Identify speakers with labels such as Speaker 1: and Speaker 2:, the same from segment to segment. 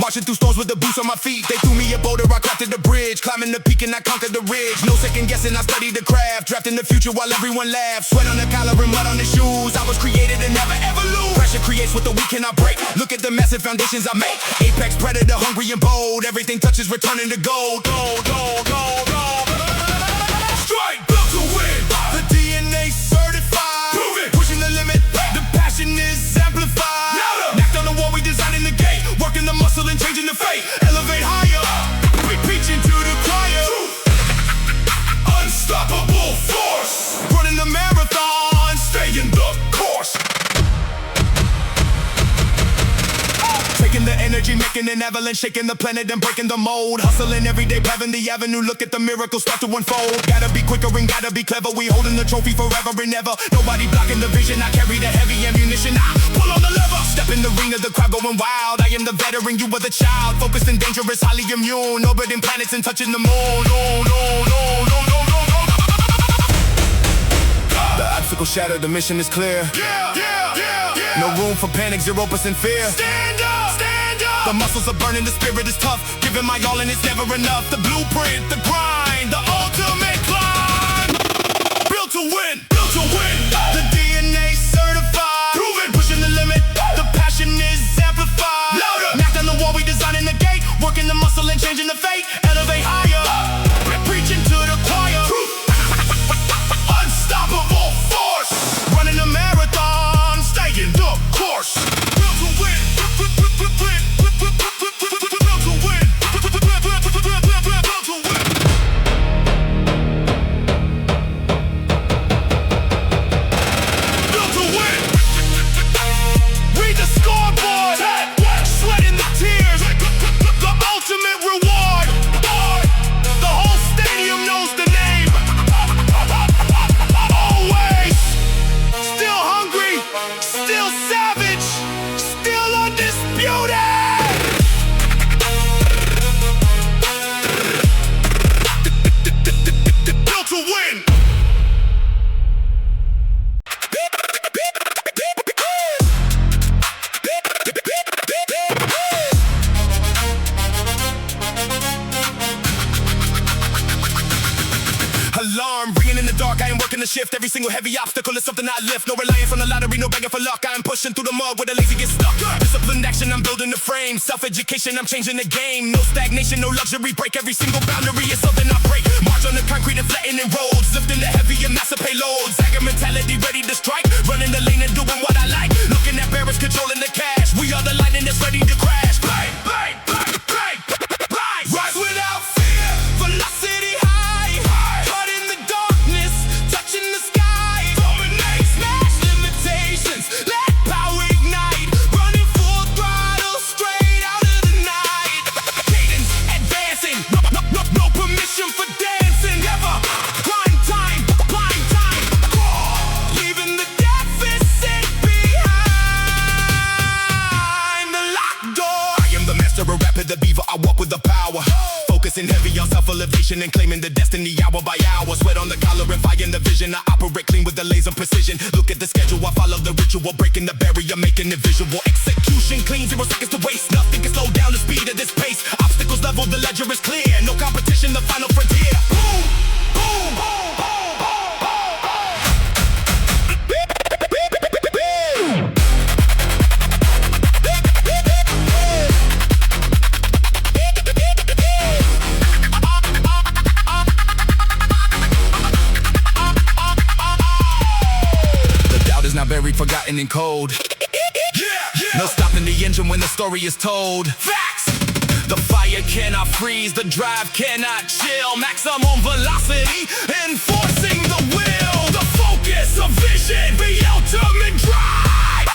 Speaker 1: Marching through storms with the boots on my feet. They threw me a boulder, I crafted the bridge. Climbing the peak and I conquered the ridge. No second guessing, I studied the craft. Drafting the future while everyone laughs. Sweat on the collar and mud on the shoes. I was created to never ever lose. Pressure creates what the weak cannot break. Look at the massive foundations I make. Apex predator, hungry and bold. Everything touches returning to gold. Gold, gold, gold, gold. Strike, built to win. The DNA certified. Prove it. Pushing the limit. The passion is amplified. Knocked on the wall, we designed in the gate. Working the muscle and changing the fate. Elevate higher. We preaching to the choir. Unstoppable force. Running the marathon. Stay in the course. Taking the energy, making an avalanche, shaking the planet and breaking the mold. Hustling every day, paving the avenue. Look at the miracles start to unfold. Gotta be quicker and gotta be clever. We holding the trophy forever and ever. Nobody blocking the vision. I carry the heavy ammunition. I pull on the lever. Step in the arena, the crowd going wild. I am the veteran, you were the child. Focused and dangerous, highly immune. Orbiting planets and touching the moon. No, no, no, no, no, no, no. The obstacle shattered, the mission is clear. No room for panic, 0% fear. Stand up, stand up. The muscles are burning, the spirit is tough. Giving my all and it's never enough. The blueprint, the grind, the ultimate climb. Built to win, built to win. The DNA certified. Proven, pushing the limit. The passion is amplified. Louder. Knocked on the wall, we designing the gate. Working the muscle and changing the fate. Elevate higher. Preaching to the choir. Unstoppable force. Running a marathon. Stay in the course. Built to win. Built to win. Built to win. Built to win. Read the scoreboard. Sweat in the tears. The ultimate reward. The whole stadium knows the name. Always. Still hungry. Still savage. Still undisputed. Built to win. Alarm ringing in the dark, I am working the shift. Every single heavy obstacle is something I lift. No reliance on the lottery, no begging for luck. I am pushing through the mud where the lazy get stuck. Disciplined action, I'm building the frame. Self-education, I'm changing the game. No stagnation, no luxury break. Every single boundary is something I break. March on the concrete and flattening roads. Lifting the heavy and massive payloads. Agger mentality ready to strike. Running the lane and doing what I like. Looking at barrels, controlling the cash. We are the lightning that's ready to crash. Bang, bang, bang, bang, bang. Rise without fear. Velocity high. Caught in the darkness. Touching the sky. Dominate. Smash limitations. Let power ignite. Running full throttle straight out of the night. Cadence advancing. No permission for dancing. Never. Prime time. Prime time. Leaving the deficit behind. The locked door. I am the master of rapid, the beaver. I walk with the power. Focusing heavy on self-elevation and claiming the destiny hour by hour. Sweat on the collar and fire in the vision. I operate clean with the laser precision. Look at the schedule, I follow the ritual. Breaking the barrier, making it visual. Execution clean, 0 seconds to waste. Nothing can slow down the speed of this pace. Obstacles level, the ledger is clear. No competition, the final frontier. Boom, boom, boom, boom, boom, boom, boom. Now buried, forgotten and cold. No stopping the engine when the story is told. Facts! The fire cannot freeze, the drive cannot chill. Maximum velocity, enforcing the will. The focus of vision, the ultimate drive.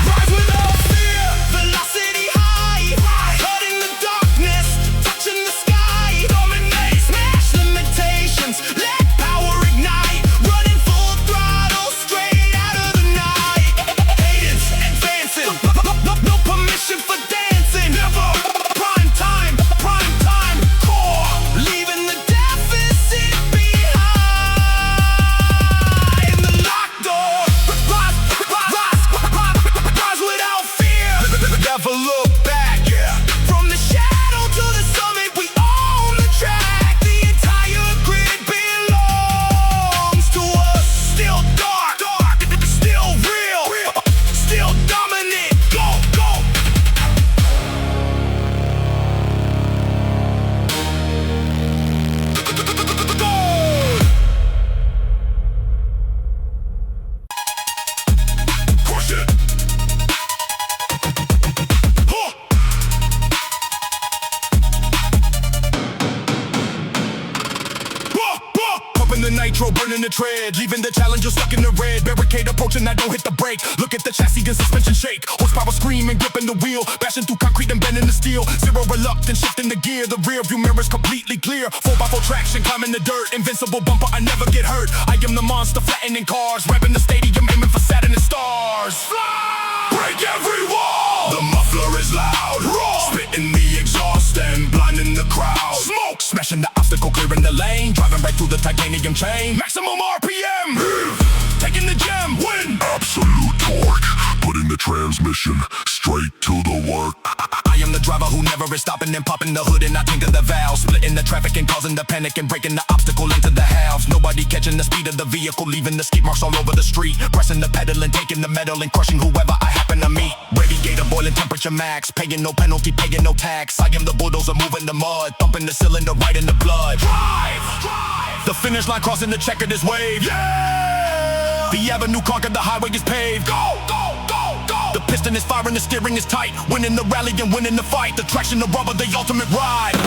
Speaker 1: Rise without fear, velocity high. Cutting the darkness, touching the sky. Dominate, smash limitations, let power ignite. Running full throttle straight out of the night. Cadence advancing, no permission for dancing. Never. Prime time, core. Leaving the deficit behind. turning the tread, leaving the challenger stuck in the red. Barricade approaching, I don't hit the brake. Look at the chassis and suspension shake. Horsepower screaming, gripping the wheel, bashing through concrete and bending the steel. Zero reluctance, shifting the gear. The rear view mirror's completely clear. 4x4 traction, climbing the dirt. Invincible bumper, I never get hurt. I am the monster, flattening cars, rapping the stadium, aiming for Saturn and stars. Fly! Break every wall. The muffler is loud, raw, spitting the exhaust and blinding the crowd. Smoke, smashing the obstacle, clearing the lane, driving right through the titanium chain. Maximum RPM, taking the gem, win. Absolute torque, putting the transmission straight to the work. I am the driver who never is stopping and popping the hood and I tinker the valve, splitting the traffic and causing the panic and breaking the obstacle into the halves. Nobody catching the speed of the vehicle, leaving the skid marks all over the street. Pressing the pedal and taking the metal and crushing whoever I happen to meet. Radiator boiling temperature max, paying no penalty, paying no tax. I am the bulldozer moving the mud, thumping the cylinder right in the blood. Drive, drive. The finish line crossing the checkered this wave. Yeah. The avenue conquered, the highway is paved. Go, go, go, go. The piston is firing, the steering is tight. Winning the rally and winning the fight. The traction, the rubber, the ultimate ride.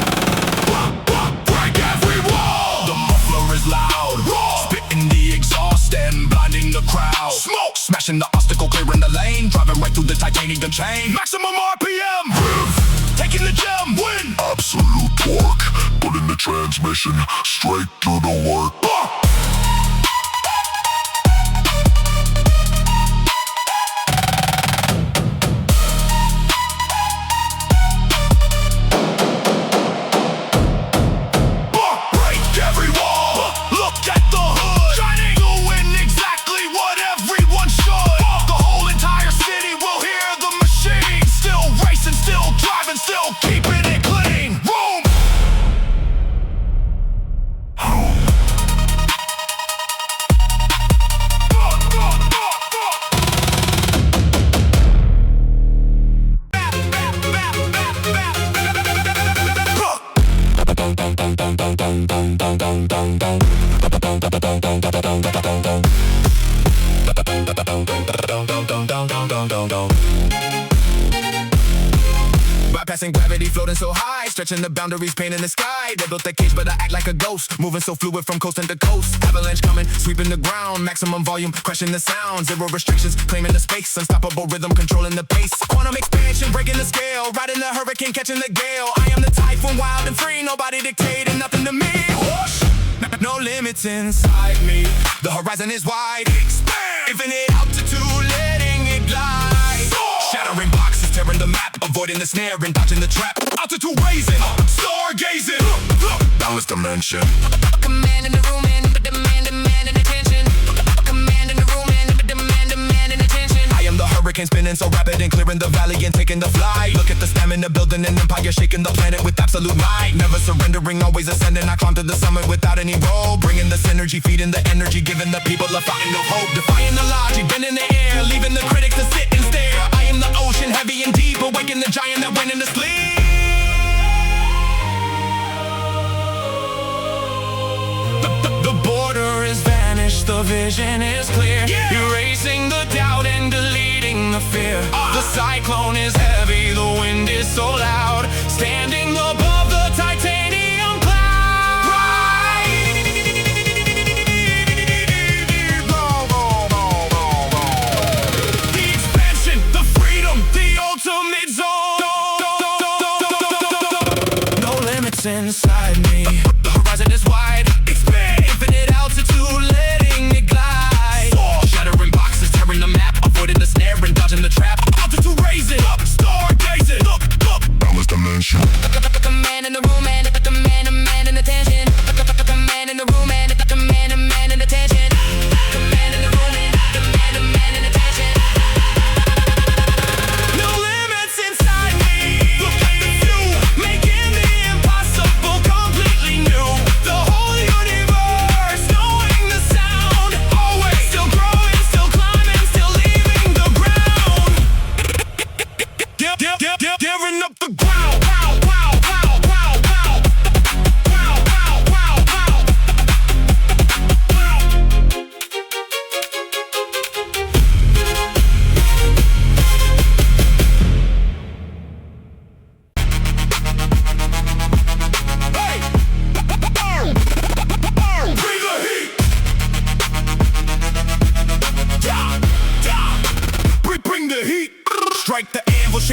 Speaker 1: Break every wall. The muffler is loud, raw, spitting the exhaust and blinding the crowd. Smoke, smashing the obstacle, clearing the lane, driving right through the titanium chain. Maximum RPM, taking the gem, win. Absolute torque, putting the transmission straight to the work. Bypassing gravity, floating so high, stretching the boundaries, painting the sky. They built that cage, but I act like a ghost, moving so fluid from coast to coast. Avalanche coming, sweeping the ground, maximum volume, crushing the sound. Zero restrictions, claiming the space, unstoppable rhythm, controlling the pace. Quantum expansion, breaking the scale, riding the hurricane, catching the gale. I am the typhoon, wild and free, nobody dictating nothing to me. Whoosh! No limits inside me, the horizon is wide. Expand, infinite altitude, letting it glide. Soar! Shattering boxes, tearing the map, avoiding the snare and dodging the trap. Altitude raising, stargazing, boundless dimension. Command in the room and demand attention. Command in the room and demand attention. I am the hurricane spinning so rapid and clearing the valley and taking the flight. Look at the stamina building an empire, shaking the planet with absolute might. Never surrendering, always ascending. I climb to the summit without any roll, bringing the synergy, feeding the energy, giving the people a fountain of hope. Defying the logic, bending the air, leaving the critics to sit and stare. I am the ocean, heavy and deep, awaken the giant that went into sleep. The border is vanished, the vision is clear. Erasing the doubt and deleting the fear. The cyclone is heavy, the wind is so loud. Standing above the titanium cloud. The expansion, the freedom, the ultimate zone. No limits inside me, the horizon is wide. Expand, infinite altitude, letting it glide. Soar, shattering boxes, tearing the map, avoiding the snare and dodging the trap. Altitude raising, up, stargazing, look, boundless dimension. Command in the room and demand attention. Command in the room and demand attention. Command in the room and demand attention. No limits inside me. Look at the view, making the impossible come.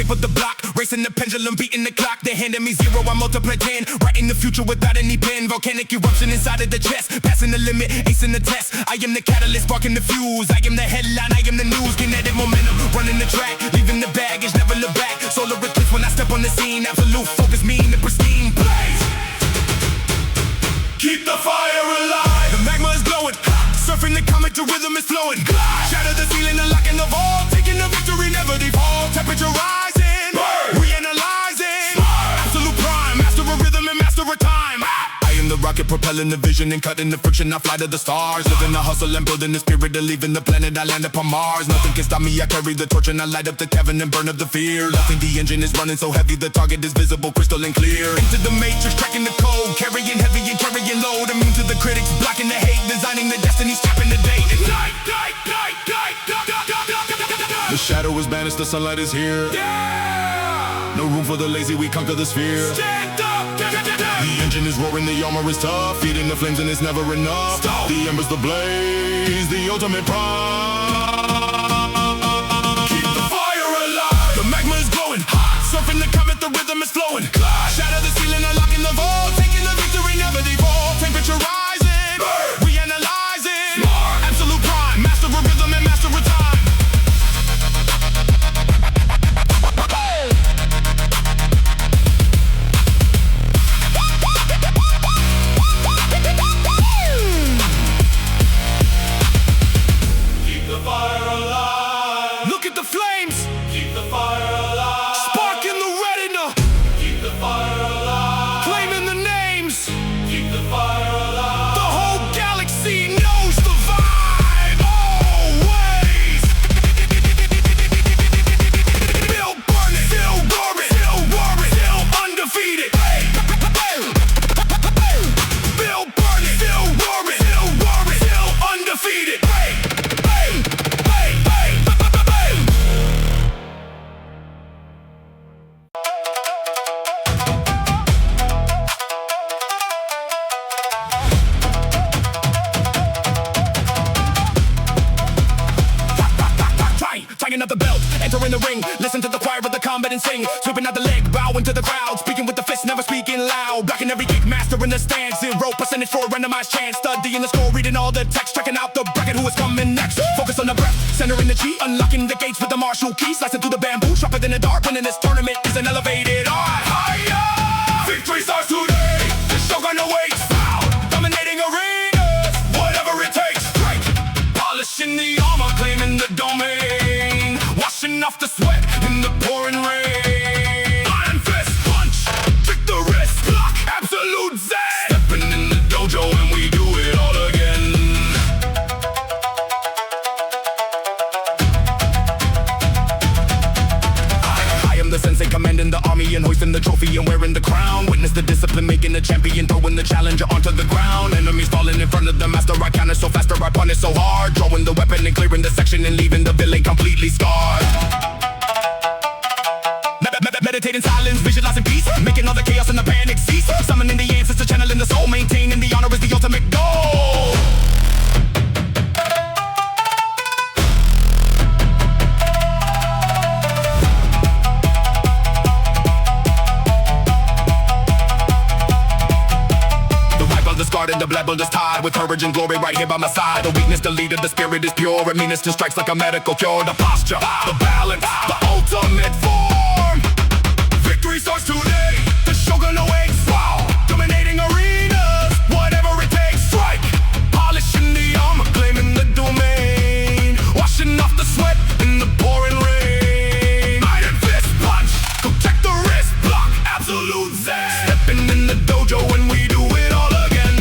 Speaker 1: shape of the block. Racing the pendulum, beating the clock. They handed me 0, I multiply 10. Writing the future without any pen. Volcanic eruption inside of the chest. Passing the limit, acing the test. I am the catalyst, sparking the fuse. I am the headline, I am the news. Kinetic momentum, running the track. Leaving the baggage, never look back. Solar eclipse when I step on the scene. Absolute focus, mean and pristine. Blaze! Keep the fire alive. The magma is glowing. Surfing the comet, the rhythm is flowing. Shatter the ceiling, unlocking the vault. Taking the victory, never default. Temperature rising, reanalyzing. Absolute prime, master of rhythm and master of time. I am the rocket propelling the vision and cutting the friction. I fly to the stars, living the hustle and building the spirit of leaving the planet. I land upon Mars. Nothing can stop me. I carry the torch and I light up the cavern and burn up the fear. Nothing. The engine is running so heavy, the target is visible, crystal and clear. Into the matrix, tracking the code, carrying heavy and carrying load. Immune to the critics, blocking the hate, designing the destiny, scrapping the date. Ignite, the shadow is banished, the sunlight is here. No room for the lazy, we conquer the sphere. Stand up. The engine is roaring, the armor is tough. Feeding the flames and it's never enough. Stop. The embers, the blaze, the ultimate prime. Keep the fire alive. The magma is glowing. Hot. Surfing the comet, the rhythm is flowing. Glide. Shatter the ceiling, unlocking the vault. Taking the victory, never default. Temperature rising. Burn. Reanalyzing. Smart. Absolute prime. Master of rhythm and master of time. Up the belt, entering the ring. Listen to the choir of the combat and sing. Sweeping out the leg, bowing to the crowd. Speaking with the fist, never speaking loud. Blocking every kick, master in the stance. 0% for a randomized chance. Studying the score, reading all the text. Checking out the bracket, who is coming next. Focus on the breath, centering the chi. Unlocking the gates with the martial key. Slicing through the bamboo, sharper than the dark. Winning this tournament is an elevated art. Higher! Victory starts today. The shogun awaits. Dominating arenas, whatever it takes. Strike, polishing the armor, claiming the domain. Washing off the sweat in the pouring rain. Iron fist punch, victorious block, absolute zen. Stepping in the dojo and we do it all again. I am the sensei commanding the army and hoisting the trophy and wearing the crown. Witness the discipline, making the champion, throwing the challenger onto the ground. Enemies falling in front of the master, I counter so faster, I punish so hard. Drawing the weapon and clearing the section and leaving the villain completely scarred. Meditating silence, visualizing peace, making all the chaos and the panic cease. Summoning the ancestors, channeling the soul, maintaining the honor is the ultimate goal. And the blood is tied with courage and glory right here by my side. The weakness deleted, the spirit is pure. And meanness just strikes like a medical cure. The posture, the balance, the ultimate form. Victory starts today. The shogun awaits. Wow, dominating arenas, whatever it takes. Strike, polishing the armor, claiming the domain. Washing off the sweat in the pouring rain. Iron fist punch, go check the wrist block, absolute zen. Stepping in the dojo when we do it all again.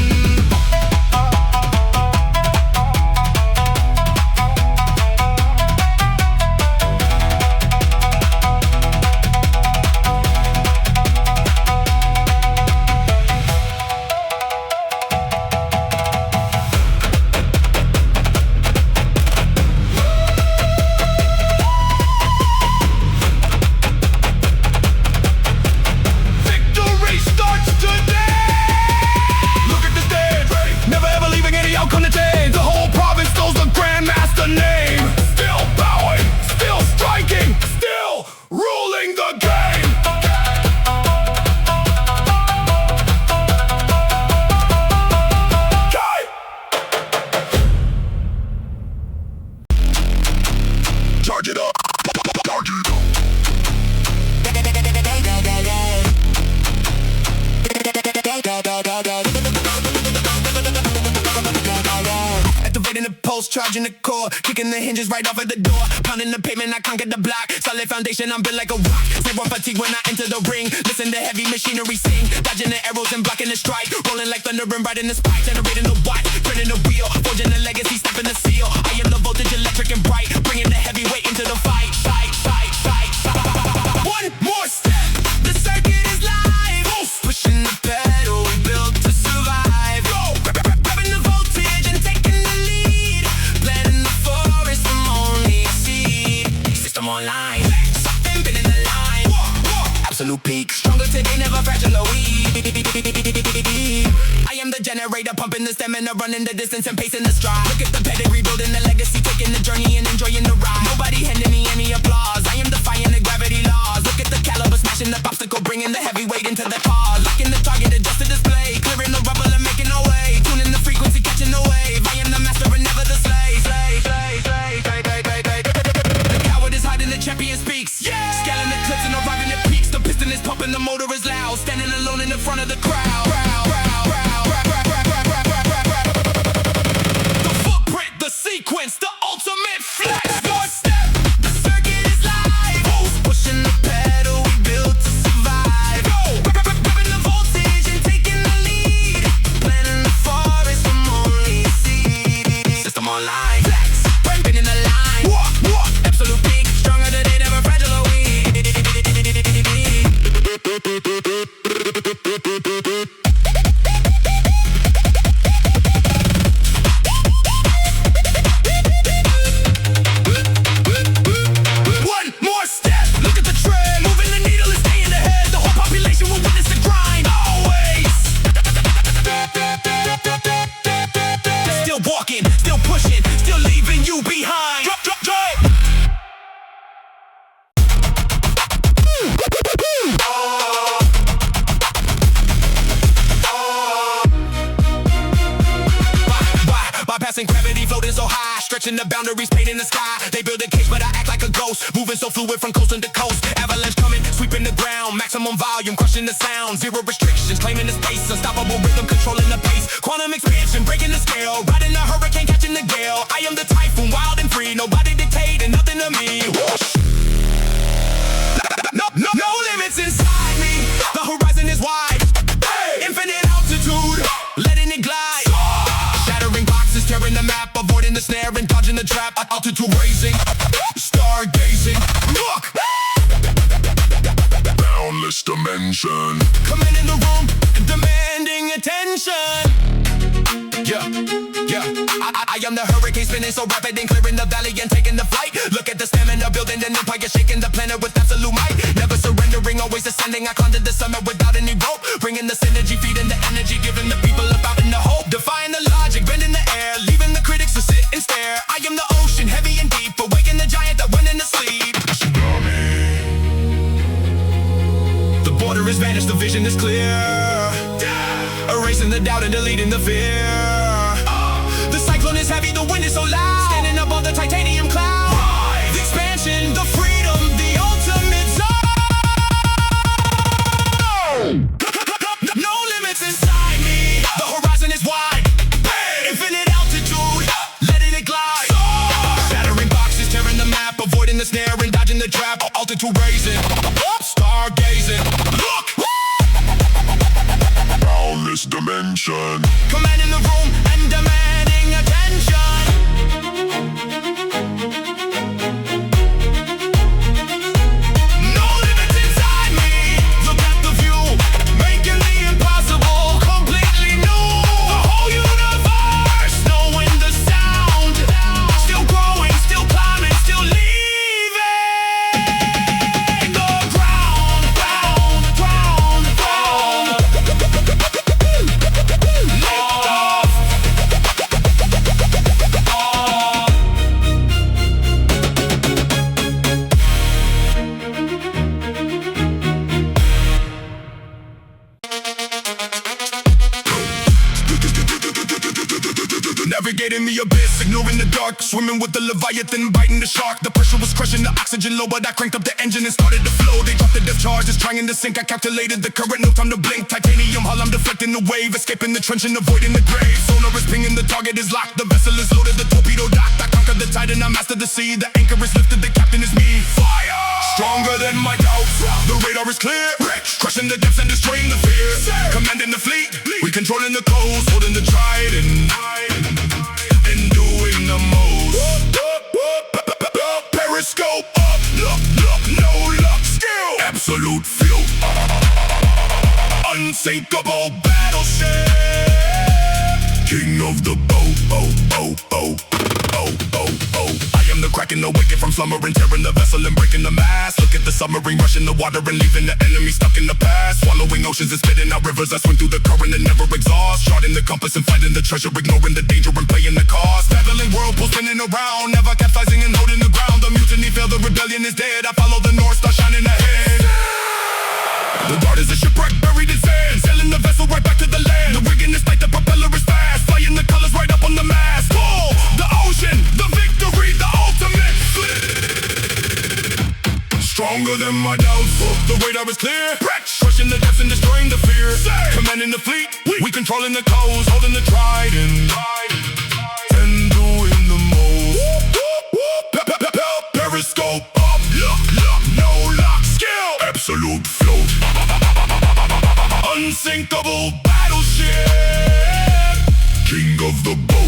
Speaker 1: post, charging the core, kicking the hinges right off of the door, pounding the pavement, I conquered the block, solid foundation, I'm built like a rock, never fatigue when I enter the ring, listen to heavy machinery sing, dodging the arrows and blocking the strike, rolling like thunder and riding the spike, generating the watt, turning the wheel, forging the legacy, stepping the seal, I am the voltage, electric and bright, bringing the heavyweight into the fight, fight, fight, fight, fight. One more step, the circuit is live, pushing the pedal, we built to survive, grabbing the voltage and taking the lead, planting the forest from only a seed, system online, something been in the line, absolute peak, stronger today, never fragile, I am the generator, pumping the stamina, running the distance and pacing the stride, look at the pedigree, building the legacy, taking the journey and enjoying the ride, nobody handing me any applause, I am defying the gravity laws, look at the caliber, smashing the obstacle, bringing the heavyweight into the cause, locking the target, adjust the display, clearing the rubble and making our way, tuning the frequency, catching the wave, I am the master and never the slave, the coward is hiding, the champion speaks, scaling the cliffs and arriving at peaks, the piston is pumping, the motor is loud, standing alone in the front of the crowd, the footprint, the sequence, the ultimate flex, one step, the circuit is live, pushing the pedal, we built to survive, grabbing the voltage and taking the lead, planting the forest from only a seed, system online, flex, been in the line, absolute peak, stronger today, never fragile, One more step, look at the trend, moving the needle and staying ahead, the whole population will witness the grind, always. Still walking, still pushing, still leaving you behind. Drop. Bypassing gravity, floating so high, stretching the boundaries, painting the sky. They build a cage, but I act like a ghost, moving so fluid from coast to coast. Avalanche coming, sweeping the ground, maximum volume, crushing the sound. Zero restrictions, claiming the space, unstoppable rhythm, controlling the pace. Quantum expansion, breaking the scale, riding the hurricane, catching the gale. I am the typhoon, wild and free, nobody dictating nothing to me. No limits inside me, the horizon is wide, infinite altitude, letting it glide. Shattering boxes, tearing the map, avoiding the snare and dodging the trap. Altitude raising, stargazing. Look, boundless dimension. Commanding the room, demanding attention. Yeah. I am the hurricane spinning so rapid and clearing the valley and taking the flight. Look at the stamina, building an empire, shaking the planet with absolute might. Never surrendering, always ascending. I climb to the summit without any rope, bringing the synergy, feeding the energy, giving the people about in the hope. Defying the logic, bending the air, leaving the critics to sit and stare. I am the ocean, heavy and deep, awaken the giant that went into sleep. The border is vanished, the vision is clear, erasing the doubt and deleting the fear. The cyclone is heavy, the wind is so loud, standing above the titanium cloud. The expansion, the freedom, the ultimate zone. No limits inside me, the horizon is wide, infinite altitude, letting it glide. Shattering boxes, tearing the map, avoiding the snare and dodging the trap. Altitude raising, stargazing. Look, boundless dimension, commanding the room, in the abyss, ignoring the dark, swimming with the Leviathan, biting the shark. The pressure was crushing the oxygen low, but I cranked up the engine and started to flow. They dropped the depth charge, just trying to sink. I calculated the current, no time to blink. Titanium hull, I'm deflecting the wave, escaping the trench and avoiding the grave. Sonar is pinging, the target is locked, the vessel is loaded, the torpedo docked. I conquered the tide and I mastered the sea. The anchor is lifted, the captain is me. Fire! Stronger than my doubts, the radar is clear. Crushing the depths and destroying the fear. Commanding the fleet, we controlling the coast, holding the trident and doing the most. Periscope up, look, no luck, skill, absolute field, unsinkable battleship, king of the boat. I am the cracking the wicked from slumbering, tearing the vessel and breaking the mast. Look at the submarine rushing the water and leaving the enemy stuck in the past. Swallowing oceans and spitting out rivers. I swim through the current and never exhaust. Charting the compass and finding the treasure, ignoring the danger and playing the cost. Battling whirlpools spinning around, never capsizing and holding the ground. The mutiny failed, the rebellion is dead. I follow the North Star shining ahead. The guard is a shipwreck buried in sand, sailing the vessel right back to the land. The rigging is tight, the propeller is fast, flying the colors right up on the mast. Pull the ocean, the victory, the ultimate. Stronger than my doubts, the radar is clear. Crushing the depths and destroying the fear. Commanding the fleet, we controlling the coast, holding the trident and doing the most. Periscope up, look, no lock, skill, absolute float, unsinkable battleship, king of the boat.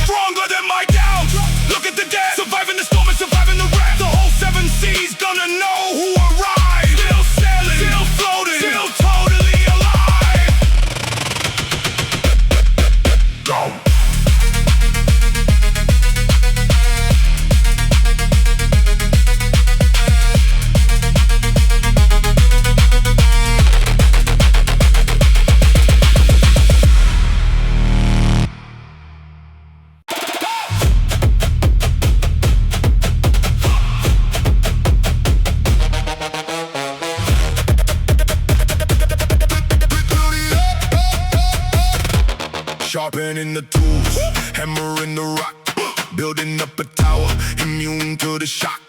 Speaker 1: Stronger than my doubts, look at the death, surviving the storm and surviving the wrath. The whole seven seas gonna know who arrived. Still sailing, still floating, still totally alive. Go. Sharpening the tools, hammering the rock, building up a tower, immune to the shock.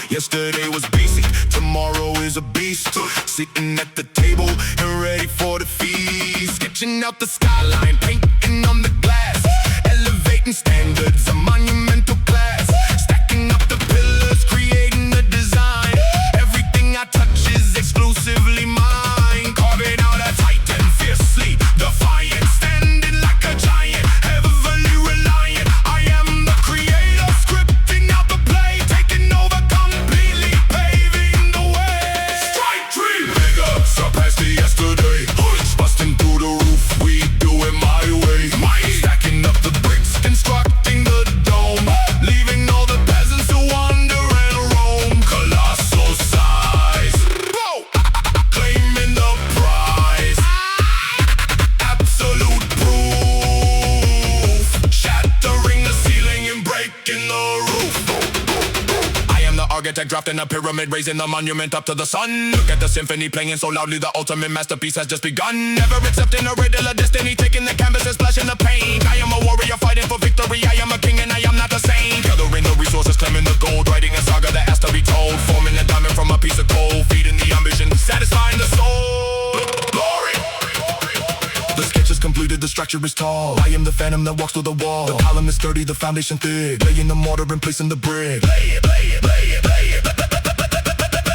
Speaker 1: Yesterday was basic, tomorrow is a beast. Sitting at the table and ready for the feast. Sketching out the skyline, painting on the glass. Elevating standards, a monumental class. Stacking up the pillars, creating the design. Everything I touch is exclusively mine. Carving out a titan, fiercely defiant. Standing like a giant, heavily reliant. I am the creator, scripting out the play. Taking over completely, paving the way. Strike tree, bigger, surpass the yesterday. Busting through the roof, we do it my way. Stacking up the bricks, constructing the dome. Leaving all the peasants to wander and roam. Colossal size, claiming the prize. Absolute proof, shattering the ceiling and breaking the roof. I am the architect drafting a pyramid, raising the monument up to the sun. Look at the symphony playing so loudly, the ultimate masterpiece has just begun. Never accepting a riddle of destiny, taking the canvas and splashing the paint. I am a warrior fighting for victory, I am a king and I am not the same. Gathering the resources, claiming the gold, writing a saga that has to be told. Forming a diamond from a piece of coal, feeding the ambition, satisfying the soul. Glory! The sketch is completed, the structure is tall. I am the phantom that walks through the wall. The column is sturdy, the foundation thick. Laying the mortar and placing the brick. Play it.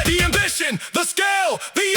Speaker 1: The ambition, the scale, the